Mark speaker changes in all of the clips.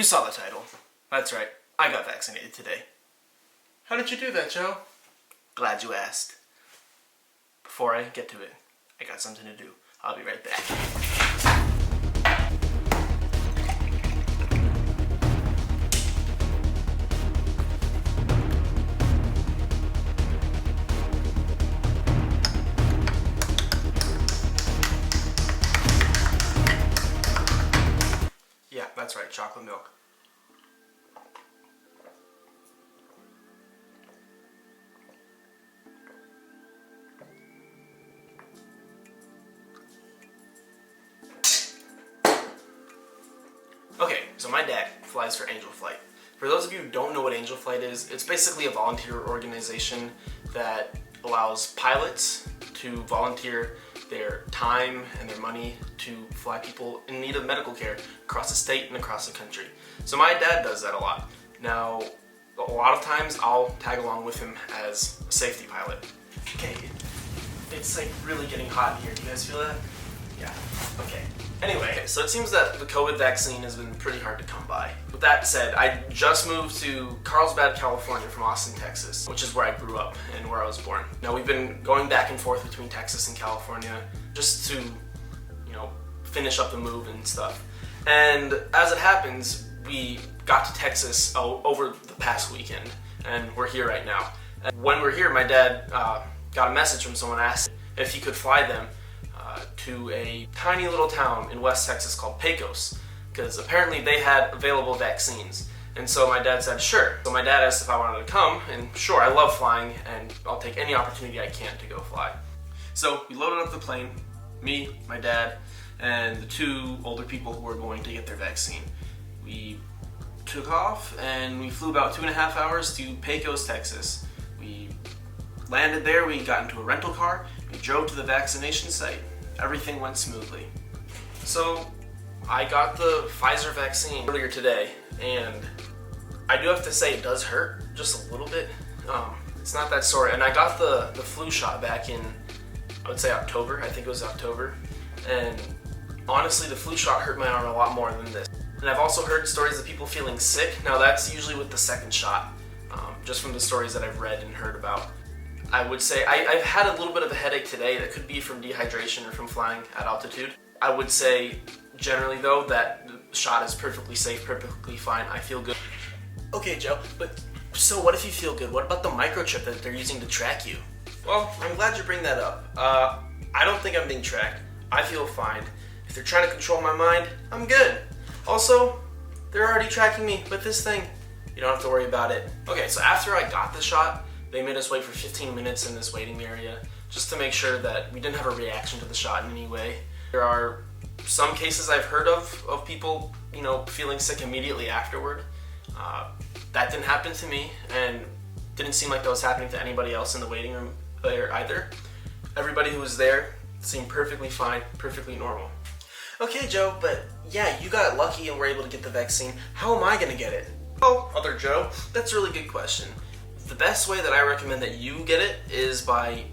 Speaker 1: You saw the title. That's right, I got vaccinated today.
Speaker 2: How did you do that, Joe?
Speaker 1: Glad you asked. Before I get to it, I got something to do. I'll be right back. Yeah, that's right, chocolate milk. Okay, so my dad flies for Angel Flight. For those of you who don't know what Angel Flight is, it's basically a volunteer organization that allows pilots to volunteer their time and their money to fly people in need of medical care across the state and across the country. So my dad does that a lot. Now, a lot of times I'll tag along with him as a safety pilot. Okay, it's like really getting hot in here. Do you guys feel that? Yeah, okay. Anyway, so it seems that the COVID vaccine has been pretty hard to come by. With that said, I just moved to Carlsbad, California from Austin, Texas, which is where I grew up and where I was born. Now we've been going back and forth between Texas and California just to, finish up the move and stuff. And as it happens, we got to Texas over the past weekend, and we're here right now. And when we're here, my dad got a message from someone asking if he could fly them to a tiny little town in West Texas called Pecos, because apparently they had available vaccines. And so my dad said, sure. So my dad asked if I wanted to come, and sure, I love flying, and I'll take any opportunity I can to go fly. So we loaded up the plane, me, my dad, and the two older people who were going to get their vaccine. We took off, and we flew about 2.5 hours to Pecos, Texas. We landed there, we got into a rental car, we drove to the vaccination site. Everything went smoothly. So I got the Pfizer vaccine earlier today, and I do have to say it does hurt just a little bit. It's not that sore, and I got the flu shot back in, I would say October. I think it was October, and honestly the flu shot hurt my arm a lot more than this. And I've also heard stories of people feeling sick. Now that's usually with the second shot, just from the stories that I've read and heard about. I would say I've had a little bit of a headache today that could be from dehydration or from flying at altitude. I would say generally though that the shot is perfectly safe, perfectly fine. I feel good. Okay, Joe, but so what if you feel good? What about the microchip that they're using to track you? Well, I'm glad you bring that up. I don't think I'm being tracked. I feel fine. If they're trying to control my mind, I'm good. Also, they're already tracking me with this thing. You don't have to worry about it. Okay, so after I got the shot, they made us wait for 15 minutes in this waiting area just to make sure that we didn't have a reaction to the shot in any way. There are some cases I've heard of people, feeling sick immediately afterward. That didn't happen to me, and didn't seem like that was happening to anybody else in the waiting room there either. Everybody who was there seemed perfectly fine, perfectly normal. Okay, Joe, but yeah, you got lucky and were able to get the vaccine. How am I gonna get it? Oh, other Joe, that's a really good question. The best way that I recommend that you get it is by,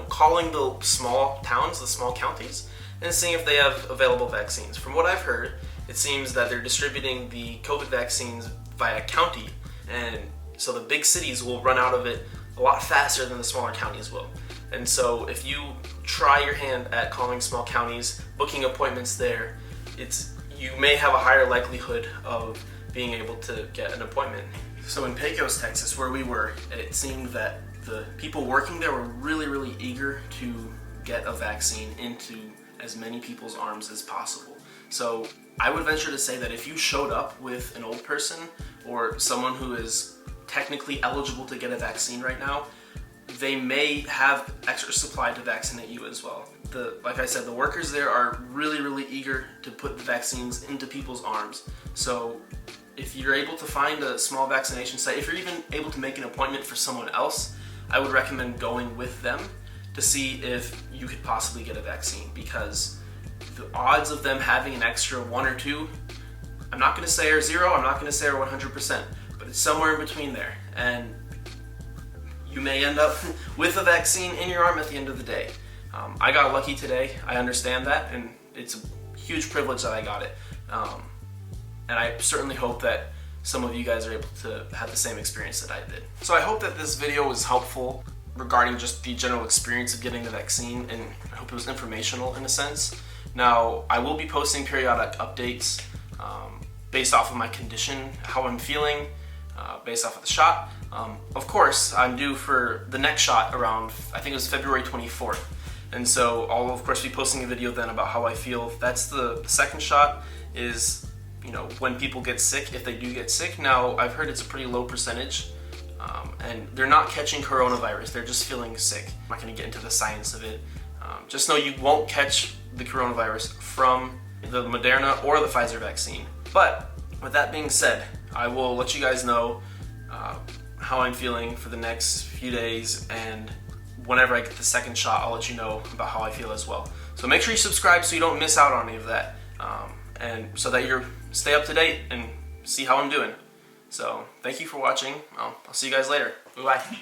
Speaker 1: calling the small towns, the small counties, and seeing if they have available vaccines. From what I've heard, it seems that they're distributing the COVID vaccines via county, and so the big cities will run out of it a lot faster than the smaller counties will. And so if you try your hand at calling small counties, booking appointments there, you may have a higher likelihood of being able to get an appointment. So in Pecos, Texas, where we were, it seemed that the people working there were really, really eager to get a vaccine into as many people's arms as possible. So I would venture to say that if you showed up with an old person or someone who is technically eligible to get a vaccine right now, they may have extra supply to vaccinate you as well. Like I said, the workers there are really, really eager to put the vaccines into people's arms. So if you're able to find a small vaccination site, if you're even able to make an appointment for someone else, I would recommend going with them to see if you could possibly get a vaccine, because the odds of them having an extra one or two, I'm not gonna say are 0, I'm not gonna say are 100%, but it's somewhere in between there. And you may end up with a vaccine in your arm at the end of the day. I got lucky today, I understand that, and it's a huge privilege that I got it. and I certainly hope that some of you guys are able to have the same experience that I did. So I hope that this video was helpful regarding just the general experience of getting the vaccine, and I hope it was informational in a sense. Now, I will be posting periodic updates based off of my condition, how I'm feeling, based off of the shot. Of course, I'm due for the next shot around, I think it was February 24th. And so I'll of course be posting a video then about how I feel. That's the second shot is, you know, when people get sick, if they do get sick. Now, I've heard it's a pretty low percentage, and they're not catching coronavirus, they're just feeling sick. I'm not gonna get into the science of it. Just know you won't catch the coronavirus from the Moderna or the Pfizer vaccine. But with that being said, I will let you guys know how I'm feeling for the next few days, and whenever I get the second shot, I'll let you know about how I feel as well. So make sure you subscribe so you don't miss out on any of that, and so that you stay up to date and see how I'm doing. So thank you for watching. I'll see you guys later. Bye-bye.